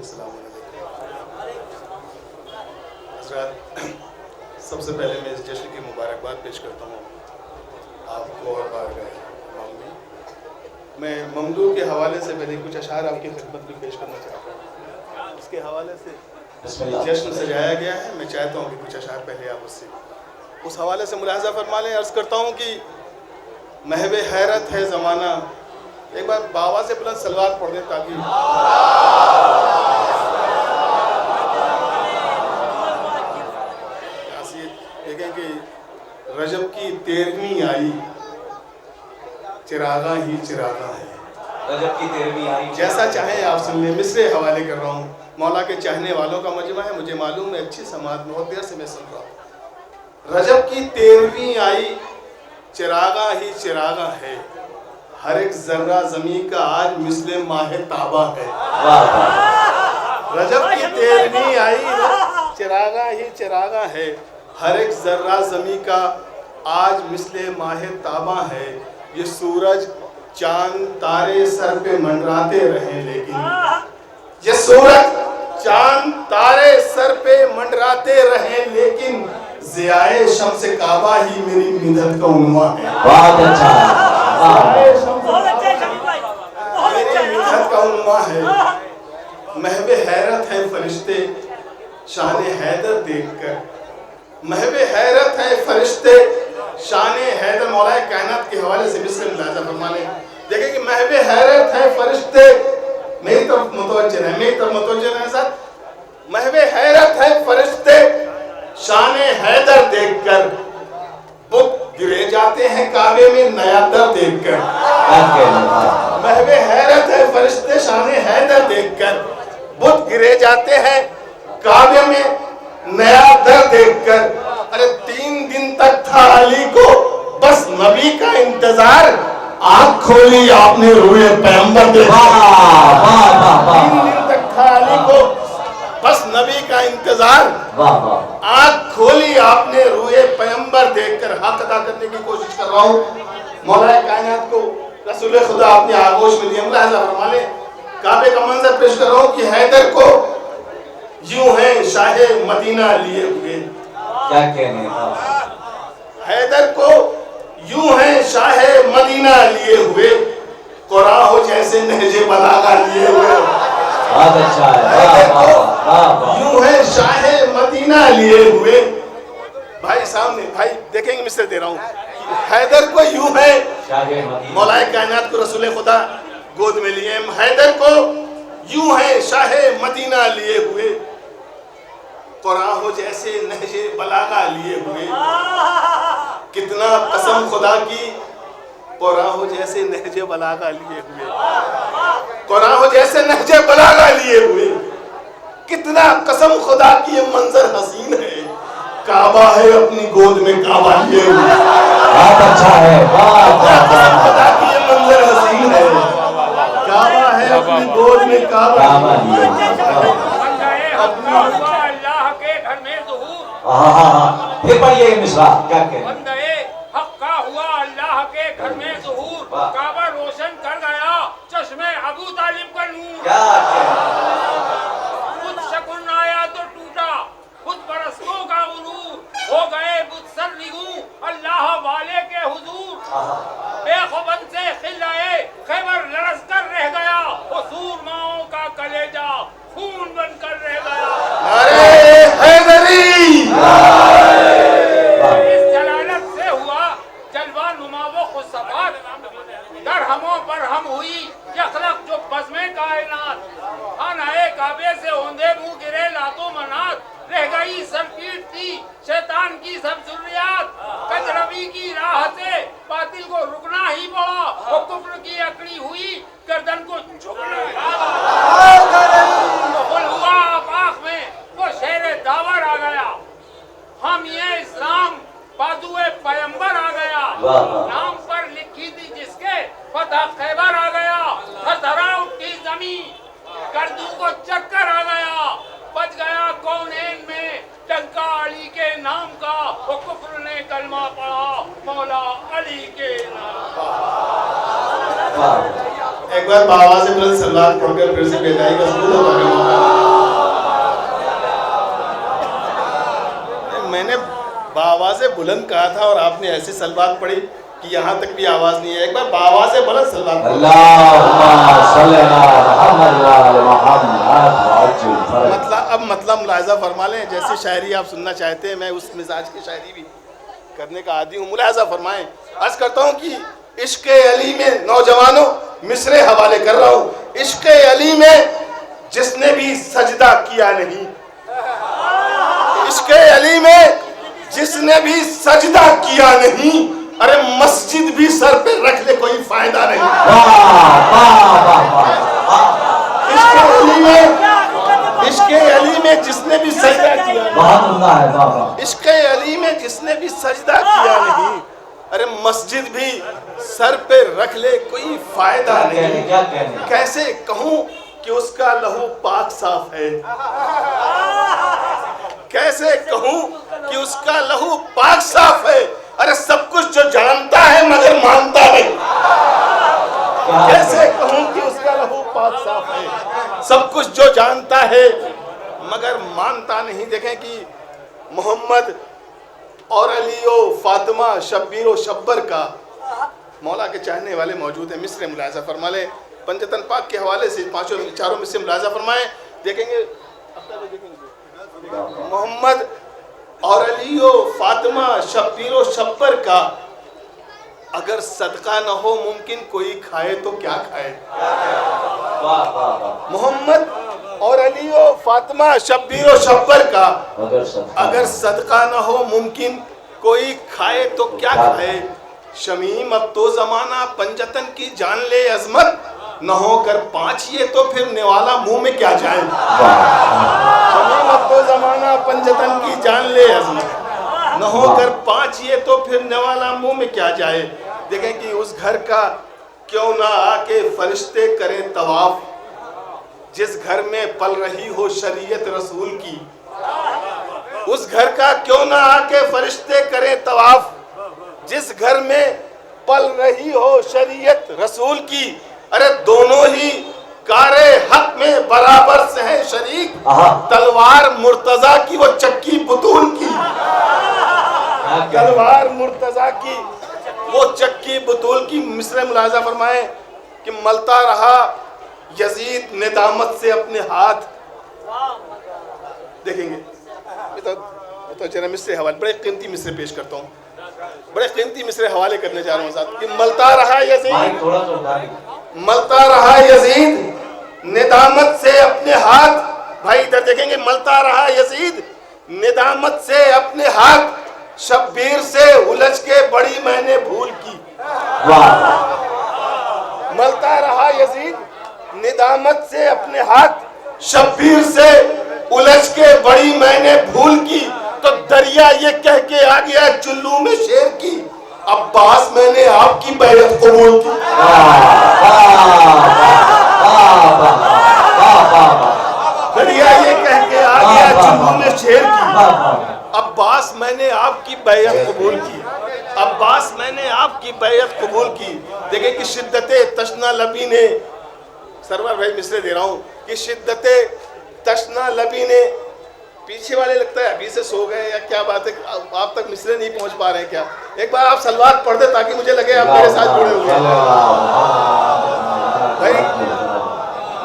السلام علیکم حضرات، سب سے پہلے میں اس جشن کی مبارکباد پیش کرتا ہوں آپ کو اور بارگاہ امام میں۔ میں ممدوح کے حوالے سے پہلے کچھ اشعار آپ کی خدمت میں پیش کرنا چاہتا ہوں۔ اس کے حوالے سے جشن سجایا گیا ہے، میں چاہتا ہوں کہ کچھ اشعار پہلے آپ اس حوالے سے ملاحظہ فرما لیں۔ عرض کرتا ہوں کہ محو حیرت ہے زمانہ، ایک بار بابا سے بلند سلوات پڑھ دیں تاکہ دیکھیں کہ رجب کی 13ویں آئی، چراغاں ہی چراغاں ہے۔ رجب کی 13ویں آئی، جیسا چاہیں آپ سن لیں، مصرے حوالے کر رہا ہوں، مولا کے چاہنے والوں کا مجمع ہے، مجھے معلوم ہے اچھی سماعت بہت دیر سے میں سن رہا ہوں۔ رجب کی 13ویں آئی، چراغاں ہی چراغاں ہے، ہر ایک ذرہ زمین کا آج مثل ماہ تابہ ہے۔ رجب کی 13ویں آئی، چراغاں ہی چراغاں ہے، ہر ایک ذرہ زمین کا آج مثل ماہ تابہ ہے۔ یہ سورج چاند تارے سر پہ منڈراتے رہیں لیکن یہ سورج چاند تارے سر پہ منڈراتے رہیں لیکن ضیائے شمس کعبہ ہی میری مدد کا عنوان ہے۔ بہت اچھا، ضیائے شمس کعبہ میری مدد کا عنوان ہے۔ محو حیرت ہے فرشتے شان حیدر دیکھ کر، محو حیرت ہے فرشتے شان حیدر، مولا کائنات کے حوالے سے مصر ملاحظہ فرما لیں۔ دیکھیں کہ محو حیرت ہے فرشتے، میری طرف متوجہ ہے، میری طرف متوجہ ہے ساتھ، محو حیرت ہے فرشتے شان حیدر دیکھ کر، بت گرے جاتے ہیں کعبے میں نیا در دیکھ کر۔ محو حیرت ہے فرشتے شان حیدر دیکھ کر، بت گرے جاتے ہیں کعبے میں نیا در دیکھ کر۔ ارے 3 دن تک تھا علی کو بس نبی کا انتظار، آنکھ کھولی آپ نے روئے پیغمبر دیکھ کر۔ 3 دن تک تھا علی کو بس نبی کا انتظار، آنکھ کھولی آپ نے روئے پیغمبر دیکھ کر۔ حق ادا کرنے کی کوشش کر رہا ہوں، مولا کائنات کو رسول خدا اپنے آغوش میں لیا، ملاحظہ فرما لیں۔ کعبے کا منظر پیش کر رہا ہوں کہ حیدر کو یوں ہیں شاہ مدینہ لیے ہوئے، کیا کہنے ہیں، حیدر کو یوں ہیں شاہ مدینہ لیے ہوئے، قرآن ہو جیسے نہج بلاغہ لیے ہوئے۔ بہت اچھا ہے، حیدر کو یوں ہیں شاہ مدینہ لیے ہوئے۔ بھائی سامنے، بھائی دیکھیں گے مصر دے رہا ہوں، حیدر کو یوں ہے شاہ مدینہ، مولا کائنات کو رسول خدا گود میں لیے، حیدر کو یوں ہے شاہ مدینہ لیے ہوئے، قرآن ہو جیسے نہج بلاغہ لیے ہوئے۔ کتنا قسم خدا کی، قرآن ہو جیسے نہج بلاغہ لیے ہوئے، قرآن ہو جیسے نہج بلاغہ لیے ہوئے۔ کتنا قسم خدا کی، یہ منظر حسین ہے، کعبہ ہے اپنی گود میں کعبہ لیے ہوئے۔ بہت اچھا ہے، قسم خدا کی یہ منظر حسین ہے، کعبہ ہے اپنی گود میں کعبہ لیے ہوئے۔ پھر پڑھئے مصرع، کیا کہنے ہیں، بندے حق کا ہوا اللہ کے گھر میں ظہور، کعبہ روشن کر گیا چشم ابو طالب کا نور۔ کیا کہنے ہیں، خود شکن آیا تو ٹوٹا، خود پرستوں کا غرور، ہو گئے بت سرنگوں اللہ والے کے حضور۔ بے خوبن سے خلائے خیبر لرز کر رہ گیا، حضور ماؤں کا کلیجہ خون بن کر رہ گیا۔ ارے حیدری، اس جلالت سے ہوا جلوہ نما و خصفات، درہموں پر ہم ہوئی یخلق جو بزم کائنات۔ خانہ کعبے سے اوندے منہ گرے لات و منات، رہ گئی سر پیٹتی شیطان کی سب ذریات۔ کجروی کی راہ سے باطل کو رکنا ہی پڑا، وہ کفر کی اکڑی ہوئی گردن کو جھکنا قل ہوا آفاق میں وہ شیر داور آ گیا، حامی اسلام بازوئے پیمبر آ گیا، نام پر لکھی تھی جس کے فتح خیبر آ گیا۔ ہزارہ اٹھی زمین گردوں کو چکر آ گیا، بچ گیا کونین میں ڈنکا علی کے نام کا، وہ کفر نے کلمہ پڑھا مولا علی کے نام کا۔ ایک بار بابا سے بلند سلوات پڑھ کر پھر سے بیدائی کا سجود ادا کرنا ہوگا۔ بآواز بلند کہا تھا اور آپ نے ایسی سلوات پڑھی کہ یہاں تک بھی آواز نہیں ہے. ایک بار بآواز بلند سلوات پڑھی. اللہم صلی اللہ محمد. اب مطلب ملاحظہ فرما لیں. جیسی شاعری آپ سننا چاہتے ہیں میں اس مزاج کی شاعری بھی کرنے کا عادی ہوں. ملاحظہ فرمائیں. عرض کرتا ہوں کہ عشق علی میں نوجوانوں مصرے حوالے کر رہا ہوں. عشق علی میں جس نے بھی سجدہ کیا نہیں, عشق علی میں جس نے بھی سجدہ کیا نہیں, ارے مسجد بھی سر پہ رکھ لے کوئی فائدہ نہیں. عشق علی میں جس نے بھی سجدہ کیا نہیں, عشق علی میں جس نے بھی سجدہ کیا نہیں, ارے مسجد بھی سر پہ رکھ لے کوئی فائدہ نہیں. کیسے کہوں کہ اس کا لہو پاک صاف ہے, کیسے کہوں کہ اس کا لہو پاک صاف ہے, ارے سب کچھ جو جانتا ہے مگر مانتا نہیں. کیسے کہوں کہ اس کا لہو پاک صاف ہے, سب کچھ جو جانتا ہے مگر مانتا نہیں. دیکھیں کہ محمد اور علی و فاطمہ شبیر و شبر کا مولا کے چاہنے والے موجود ہیں. مصر ملاحظہ فرما لیں. پنجتن پاک کے حوالے سے چاروں مصر ملاحظہ فرمائیں. دیکھیں گے محمد اور علی و فاطمہ شبیر و شبر کا اگر صدقہ نہ ہو ممکن کوئی کھائے تو کیا کھائے. محمد اور علی و فاطمہ شبیر و شبر کا اگر صدقہ نہ ہو ممکن کوئی کھائے تو کیا کھائے. شمیم اب تو زمانہ پنجتن کی جان لے عظمت, نہ ہو کر پانچ یہ تو پھر نوالا منہ میں کیا جائے. شمیم اب تو زمانہ پنجتن کی جان لے عظمت, نہ ہو کر پانچ یہ تو پھر نوالا منہ میں کیا جائے. دیکھیں کہ اس گھر کا کیوں نہ آ کے فرشتے کریں طواف, جس گھر میں پل رہی ہو شریعت رسول کی. اس گھر کا کیوں نہ آ کے فرشتے کریں طواف, جس گھر میں پل رہی ہو شریعت رسول کی. ارے دونوں ہی کارے حق میں برابر سے ہیں شریک, تلوار مرتضیٰ کی وہ چکی بطول کی. تلوار مرتضیٰ کی وہ چکی بطول کی. مصر ملاحظہ فرمائیں کہ ملتا رہا یزید ندامت سے اپنے ہاتھ. دیکھیں گے تو جنہ مصر حوالے بڑے قیمتی مصر پیش کرتا ہوں, بڑے قیمتی مصر حوالے کرنے جا رہا ہوں ساتھ. کہ ملتا رہا یزید, ملتا رہا یزید ندامت سے اپنے ہاتھ. بھائی ادھر دیکھیں گے. ملتا رہا یزید ندامت سے اپنے ہاتھ, شبیر سے الجھ کے بڑی میں نے بھول کی. ملتا رہا یزید ندامت سے اپنے ہاتھ, شبیر سے الجھ کے بڑی میں نے بھول کی. تو دریا یہ کہہ کے آ گیا چلو میں شیر کی, عباس میں نے آپ کی بیعت قبول کی. دریا یہ کہہ کے آ گیا چلو میں شیر کی, عباس میں نے آپ کی بیعت قبول کی. عباس میں نے آپ کی بیعت قبول کی. دیکھیں کہ شدت تشنا لبی نے, سرور بھائی مصرے دے رہا ہوں, کہ شدت تشنا لبی نے. پیچھے والے لگتا ہے ابھی سے سو گئے یا کیا بات ہے, آپ تک مصرے نہیں پہنچ پا رہے ہیں کیا. ایک بار آپ سلوات پڑھ دیں تاکہ مجھے لگے آپ میرے ساتھ جڑے ہوئے ہیں. بھائی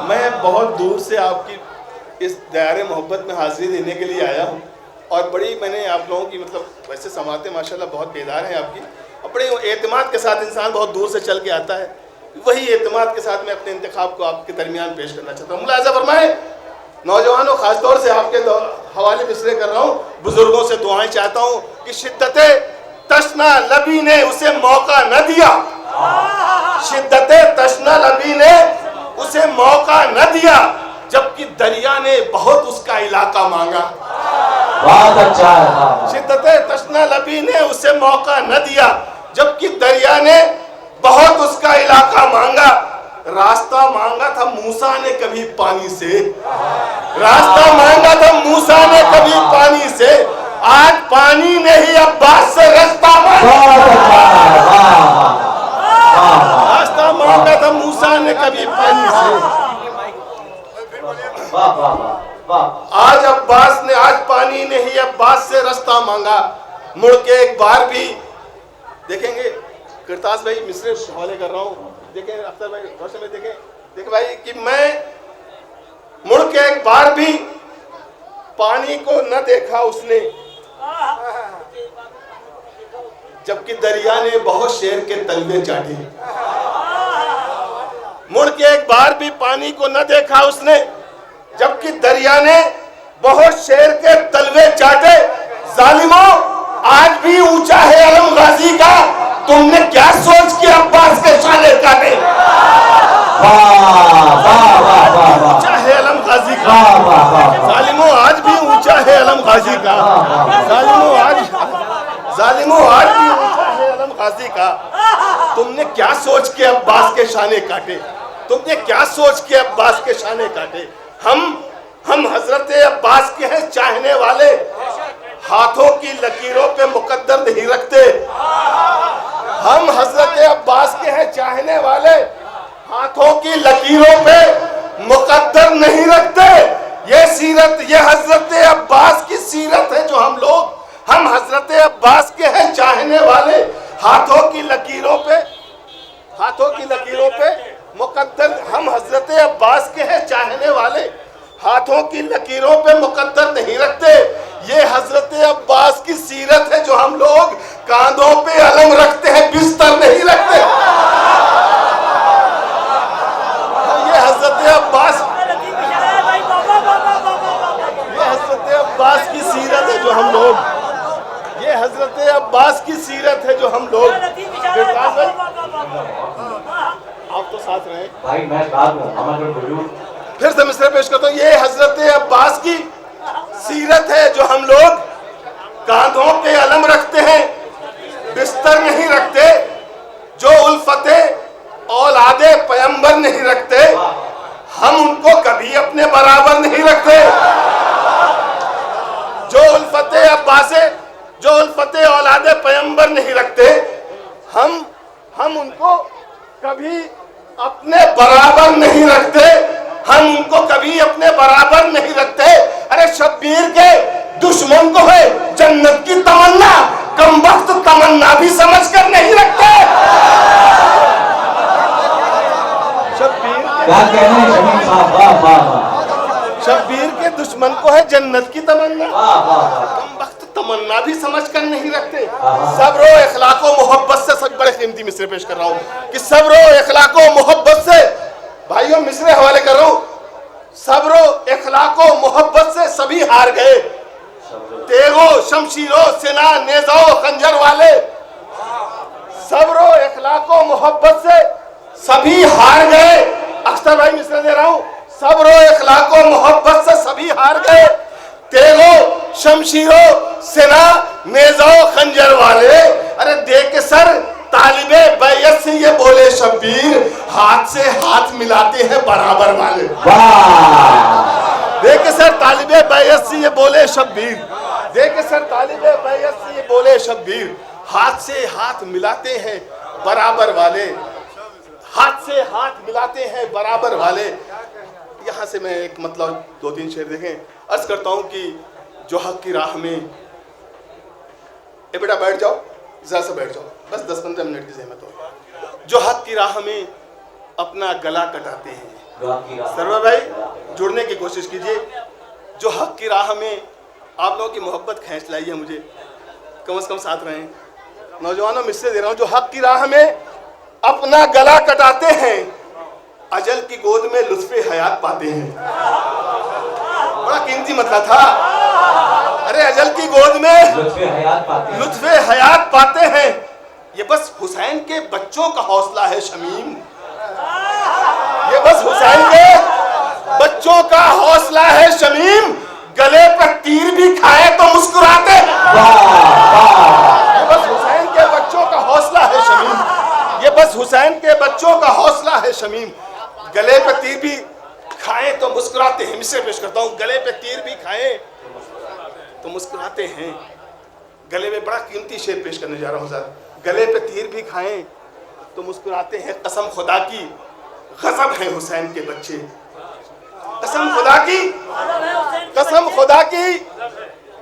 میں بہت دور سے آپ کی اس دائرے محبت میں حاضری دینے کے لیے آیا ہوں, اور بڑی میں نے آپ لوگوں کی مطلب ویسے سماعتیں ماشاءاللہ بہت بیدار ہیں آپ کی, اور بڑے اعتماد کے ساتھ انسان بہت دور سے چل کے آتا ہے. وہی اعتماد کے ساتھ میں اپنے انتخاب کو آپ کے درمیان پیش کرنا چاہتا ہوں. ملاحظہ فرمائیں نوجوانوں, خاص طور سے آپ کے حوالے مصرے کر رہا ہوں, بزرگوں سے دعائیں چاہتا ہوں کہ شدت تشنا لبی نے اسے موقع نہ دیا. شدت تشنا لبی نے اسے موقع نہ دیا, جبکہ دریا نے بہت اس کا علاقہ مانگا. بہت اچھا ہے. شدت تشنا لبی نے اسے موقع نہ دیا, جبکہ دریا نے بہت اس کا علاقہ مانگا. راستہ مانگا تھا موسیٰ نے کبھی پانی سے, راستہ مانگا تھا موسیٰ نے کبھی پانی سے, آج پانی نے ہی عباس سے راستہ مانگا. راستہ مانگا تھا موسیٰ نے کبھی پانی سے, آج عباس نے, آج پانی نے ہی عباس سے راستہ مانگا. مڑ کے ایک بار بھی دیکھیں گے کرتاس بھائی مصرے حوالے کر رہا ہوں, دیکھیں اختر بھائی روشن میں دیکھیں بھائی کہ میں مڑ کے ایک بار بھی پانی کو نہ دیکھا اس نے, جبکہ دریا نے بہت شیر کے تلوے چاٹے. مڑ کے ایک بار بھی پانی کو نہ دیکھا اس نے, جبکہ دریا نے بہت شیر کے تلوے چاٹے. ظالموں آج بھی اونچا ہے علم غازی کا, تم نے کیا سوچ کے عباس کے شانے کاٹے. اونچا ہے علم غازی کا, ظالموں آج بھی اونچا ہے علم غازی کا, ظالموں آج بھی اونچا ہے علم غازی کا. تم نے کیا سوچ کے عباس کے شانے کاٹے, تم نے کیا سوچ کے عباس کے شانے کاٹے. ہم حضرت عباس کے ہیں چاہنے والے, ہاتھوں کی لکیروں پہ مقدر نہیں رکھتے. ہم حضرت عباس کے ہیں چاہنے والے, ہاتھوں کی لکیروں پہ مقدر نہیں رکھتے. یہ سیرت, یہ حضرت عباس کی سیرت ہے جو ہم حضرت عباس کے ہیں چاہنے والے, ہاتھوں کی لکیروں پہ مقدر. ہم حضرت عباس کے ہیں چاہنے والے, ہاتھوں کی لکیروں پہ مقدر نہیں رکھتے. یہ حضرت عباس کی سیرت ہے جو ہم لوگ کاندھوں پہ علم رکھتے ہیں, بستر نہیں رکھتے. یہ حضرت عباس کی سیرت ہے جو ہم لوگ, یہ حضرت عباس کی سیرت ہے جو ہم لوگ. آپ تو ساتھ رہے بھائی, میں ساتھ ہوں. پھر سے مصرع پیش کرتا ہوں. یہ حضرت عباس کی سیرت ہے جو ہم لوگ کاندھوں پہ علم رکھتے ہیں, بستر نہیں رکھتے. جو الفت اولاد پیمبر نہیں رکھتے, ہم ان کو کبھی اپنے برابر نہیں رکھتے. جو الفت اولاد پیمبر نہیں رکھتے, ہم ان کو کبھی اپنے برابر نہیں رکھتے. ہم ان کو کبھی اپنے برابر نہیں رکھتے. ارے شبیر کے دشمن کو ہے جنت کی تمنا, کم وقت تمنا بھی سمجھ کر نہیں رکھتے. شبیر کے دشمن کو ہے جنت کی تمنا, کم وقت تمنا بھی سمجھ کر نہیں رکھتے. صبر و اخلاق و محبت سے, سب بڑے قیمتی مصرے پیش کر رہا ہوں کہ صبر و اخلاق و محبت سے, بھائیوں مصرے حوالے کر رہا ہوں. صبر و اخلاق و محبت سے سبھی ہار گئے, تیغوں شمشیروں سنا نیزوں خنجر والے. صبر و اخلاق و محبت سے سبھی ہار گئے. اختر بھائی مصرے دے رہا ہوں. صبر و اخلاق و محبت سے سبھی ہار گئے, تیغوں شمشیروں سنا نیزوں خنجر والے. ارے دیکھ کے سر طالب بیعت سے یہ بولے شبیر, ہاتھ سے ہاتھ ملاتے ہیں برابر والے. دیکھ کے سر طالب بیعت سے یہ بولے شبیر, دیکھ کے سر طالب بیعت سے یہ بولے شبیر, ہاتھ سے ہاتھ ملاتے ہیں برابر والے, ہاتھ سے ہاتھ ملاتے ہیں برابر والے. یہاں سے میں ایک مطلب 2-3 شعر دیکھیں. عرض کرتا ہوں کہ جو حق کی راہ میں, اے بیٹا بیٹھ جاؤ, ذرا سا بیٹھ جاؤ, بس 10-15 منٹ کی زحمت ہو. جو حق کی راہ میں اپنا گلا کٹاتے ہیں, سرور بھائی جڑنے کی کوشش کیجئے. جو حق کی راہ میں آپ لوگوں کی محبت کھینچ لائی ہے, مجھے کم از کم ساتھ رہیں. نوجوانوں مصرے دے رہا ہوں. جو حق کی راہ میں اپنا گلا کٹاتے ہیں, اجل کی گود میں لطف حیات پاتے ہیں. بڑا قیمتی مطلب تھا. ارے اجل کی گود میں لطف حیات پاتے ہیں. یہ بس حسین کے بچوں کا حوصلہ ہے شمیم, یہ بس حسین کے بچوں کا حوصلہ ہے شمیم. گلے پر تیر بھی کھائے تو مسکراتے. یہ بس حسین کے بچوں کا حوصلہ ہے شمیم, یہ بس حسین کے بچوں کا حوصلہ ہے شمیم. گلے پہ تیر بھی کھائیں تو مسکراتے ہیں. مصرے پیش کرتا ہوں. گلے پہ تیر بھی کھائیں تو مسکراتے ہیں. گلے میں بڑا قیمتی شعر پیش کرنے جا رہا ہوں سر. گلے پہ تیر بھی کھائیں تو مسکراتے ہیں. قسم خدا کی غضب ہے حسین کے بچے, قسم خدا کی, قسم خدا کی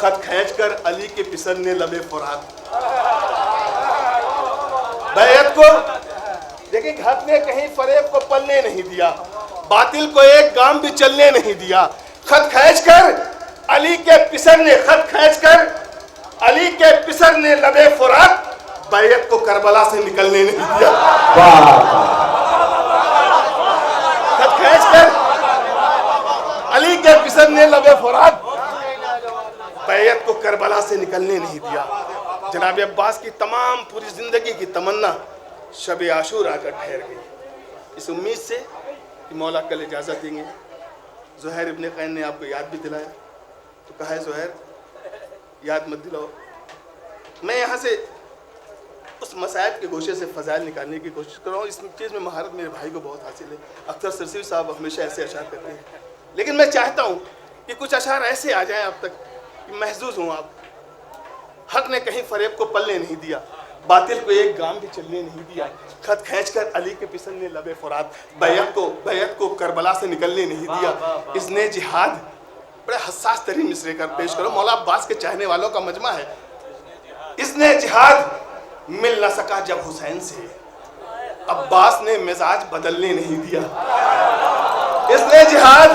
خط کھینچ کر علی کے پسرنے لبے فرات. بیعت کو لیکن حق نے کہیں فریب کو پلنے نہیں دیا, باطل کو ایک گام بھی چلنے نہیں دیا. خط کھینچ کر علی کے پسرنے خط کھینچ کر علی کے پسرنے لبے فرات, بیعت کو کربلا سے نکلنے نہیں دیا. خط کھینچ کر علی کے پسرنے لبے فرات, بیعت کو کربلا سے نکلنے نہیں دیا. جناب عباس کی تمام پوری زندگی کی تمنا شب عاشورا کر ٹھہر گئی, اس امید سے کہ مولا کل اجازت دیں گے. زہیر ابن قین نے آپ کو یاد بھی دلایا تو کہا ہے زہیر یاد مت دلاؤ. میں یہاں سے اس مسائب کے گوشے سے فضائل نکالنے کی کوشش کر رہا ہوں. اس چیز میں مہارت میرے بھائی کو بہت حاصل ہے. اختر سرسوی صاحب ہمیشہ ایسے اشعار کرتے ہیں, لیکن میں چاہتا ہوں کہ کچھ اشعار ایسے آ جائیں اب تک کہ محظوظ ہوں آپ. حق نے کہیں فریب کو پلنے نہیں دیا, باطل کو ایک گام بھی چلنے نہیں دیا. خط کھینچ کر علی کے پسرنے لبے فرات, بیعت کو کربلا سے نکلنے نہیں دیا. اس نے جہاد, بڑے حساس ترین مصرے کر پیش کرو, مولا عباس کے چاہنے والوں کا مجمع ہے. اس نے جہاد مل نہ سکا جب حسین سے, عباس نے مزاج بدلنے نہیں دیا. اس نے جہاد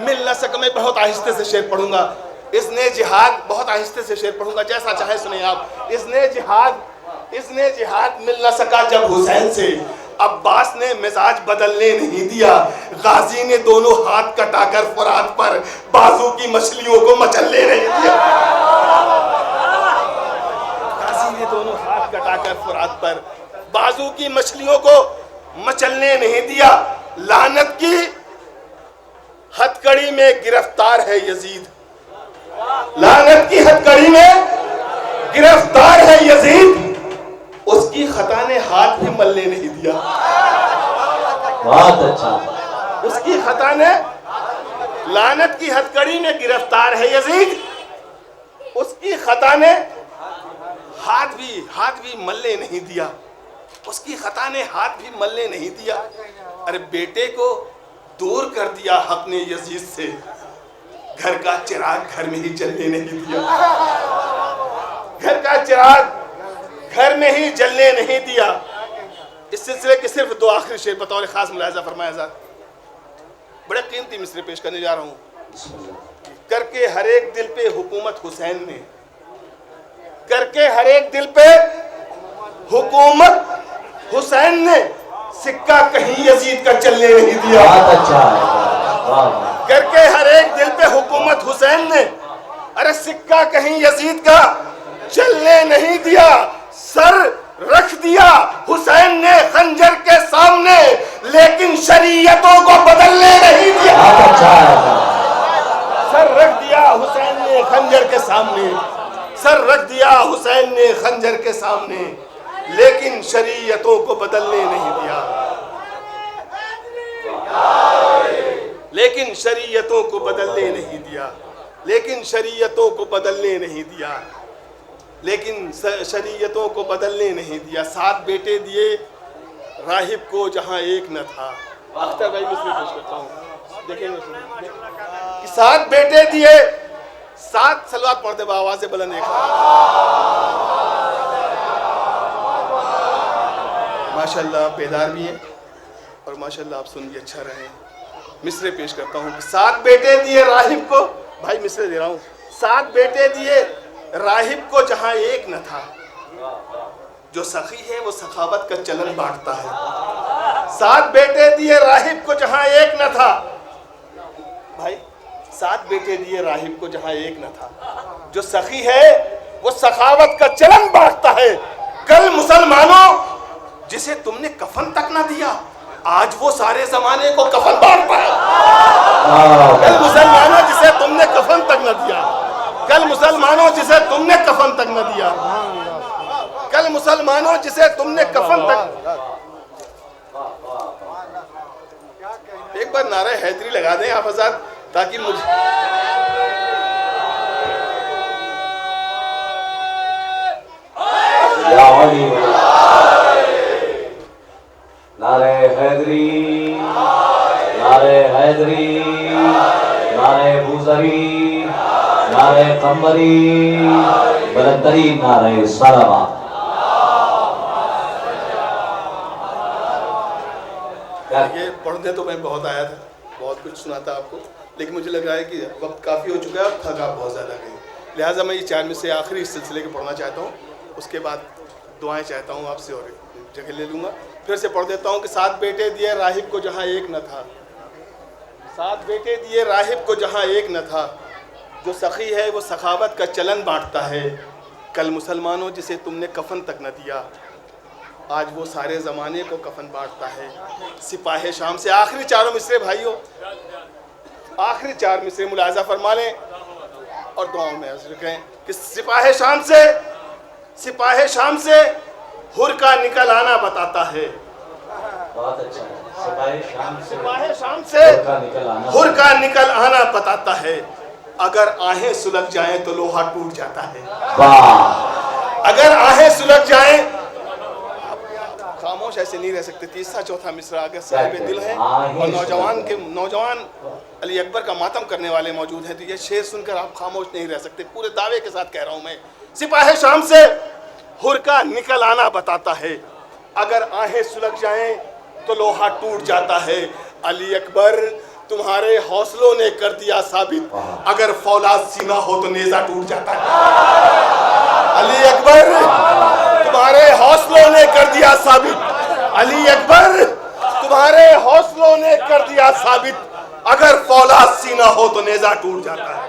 مل نہ سکا, میں بہت آہستہ سے شعر پڑھوں گا. اس نے جہاد, بہت آہستہ سے شعر پڑھوں گا, جیسا چاہے سنیں آپ. اس نے جہاد مل نہ سکا جب حسین سے, عباس نے مزاج بدلنے نہیں دیا. غازی نے دونوں ہاتھ کٹا کر فرات پر بازو کی مچھلیوں کو مچلنے نہیں دیا. غازی نے دونوں ہاتھ کٹا کر فرات پر بازو کی مچھلیوں کو مچلنے نہیں دیا. لعنت کی ہتھکڑی میں گرفتار ہے یزید, لعنت کی ہتھکڑی میں گرفتار ہے یزید, اس کی خطا نے ہاتھ بھی ملنے نہیں دیا. بہت اچھا. اس کی خطا نے, لعنت کی ہتھکڑی میں گرفتار ہے یزید, اس کی خطا نے ہاتھ بھی ملنے نہیں دیا. اس کی خطا نے ہاتھ بھی ملنے نہیں دیا. ارے بیٹے کو دور کر دیا حق نے یزید سے, گھر کا چراغ گھر میں ہی جلنے نہیں دیا. گھر کا چراغ گھر میں ہی جلنے نہیں دیا. اس سلسلے کے صرف دو آخری شعر بطور خاص ملاحظہ فرمایا ذات. بڑے قیمتی مصرے پیش کرنے جا رہا ہوں. کر کے ہر ایک دل پہ حکومت حسین نے, کر کے ہر ایک دل پہ حکومت حسین نے, سکہ کہیں یزید کا چلنے نہیں دیا. بہت اچھا ہے. کر کے ہر ایک دل پہ حکومت حسین نے, ارے سکہ کہیں یزید کا چلنے نہیں دیا. سر رکھ دیا حسین نے خنجر کے سامنے, لیکن شریعتوں کو بدلنے نہیں دیا. بہت اچھا ہے. سر رکھ دیا حسین نے خنجر کے سامنے, سر رکھ دیا حسین نے خنجر کے سامنے, لیکن شریعتوں کو بدلنے نہیں دیا. لیکن شریعتوں کو بدلنے نہیں دیا. لیکن شریعتوں کو بدلنے نہیں دیا. لیکن شریعتوں کو بدلنے نہیں دیا. 7 بیٹے دیے راہب کو جہاں ایک نہ تھا. اختر بھائی مصری پیش کرتا ہوں, دیکھیں 7 بیٹے دیے, 7 سلوات پڑھتے بآواز بلند ایک. ماشاءاللہ آپ بیدار بھی ہیں اور ماشاءاللہ آپ سن بھی اچھا رہے ہیں. مصرے پیش کرتا ہوں. 7 بیٹے دیے راہب کو, بھائی مصرے دے رہا ہوں. 7 بیٹے دیے راہب کو جہاں ایک نہ تھا, جو سخی ہے وہ سخاوت کا چلن بانٹتا ہے. 7 بیٹے دیے راہب کو جہاں ایک نہ تھا, بھائی 7 بیٹے دیے راہب کو جہاں ایک نہ تھا, جو سخی ہے وہ سخاوت کا چلن بانٹتا ہے. کل مسلمانوں جسے تم نے کفن تک نہ دیا, آج وہ سارے زمانے کو کفن بانٹتا ہے. کل مسلمانوں جسے تم نے کفن تک نہ دیا, کل مسلمانوں جسے تم نے کفن تک نہ دیا, کل مسلمانوں جسے تم نے کفن تک. ایک بار نعرہ حیدری لگا دیں آپ حضرات تاکہ مجھے نعرہ حیدری, نعرہ حیدری, نعرہ بوزری, نعرہ قمری، بلندترین نعرہ صلوات۔ یہ پڑھنے تو میں بہت آیا تھا، بہت کچھ سنا تھا آپ کو، لیکن مجھے لگ رہا ہے کہ وقت کافی ہو چکا ہے اور تھکاپ بہت زیادہ گئی، لہٰذا میں یہ 4 میں سے آخری اس سلسلے کے پڑھنا چاہتا ہوں، اس کے بعد دعائیں چاہتا ہوں آپ سے اور جگہ لے لوں گا۔ پھر سے پڑھ دیتا ہوں کہ 7 بیٹے دیے راہب کو جہاں ایک نہ تھا، 7 بیٹے دیے راہب کو جہاں ایک نہ تھا، جو سخی ہے وہ سخاوت کا چلن بانٹتا ہے، کل مسلمانوں جسے تم نے کفن تک نہ دیا، آج وہ سارے زمانے کو کفن بانٹتا ہے۔ سپاہ شام سے آخری 4 مصرے بھائیوں، آخری 4 مصرے ملاحظہ فرما لیں اور دعاؤں میں حضر کہیں کہ سپاہ شام سے ہر کا نکل آنا بتاتا ہے، بہت اچھا ہے۔ سپاہ شام سے ہر کا نکل آنا بتاتا ہے، اگر آہیں سلگ جائیں تو لوہا ٹوٹ جاتا ہے، اگر آہیں سلگ جائیں، خاموش ایسے نہیں رہ سکتے۔ تیسرا چوتھا مصرع اگر صاحب دل ہیں اور نوجوان علی اکبر کا ماتم کرنے والے موجود ہیں تو یہ شعر سن کر آپ خاموش نہیں رہ سکتے، پورے دعوے کے ساتھ کہہ رہا ہوں میں۔ سپاہ شام سے ہر کا نکل آنا بتاتا ہے، اگر آہیں سلگ جائیں تو لوہا ٹوٹ جاتا ہے، علی اکبر تمہارے حوصلوں نے کر دیا ثابت، اگر فولاد سینہ ہو تو نیزہ ٹوٹ جاتا ہے، علی اکبر تمہارے حوصلوں نے کر دیا ثابت، علی اکبر تمہارے حوصلوں نے کر دیا ثابت، اگر فولاد سینہ ہو تو نیزہ ٹوٹ جاتا ہے۔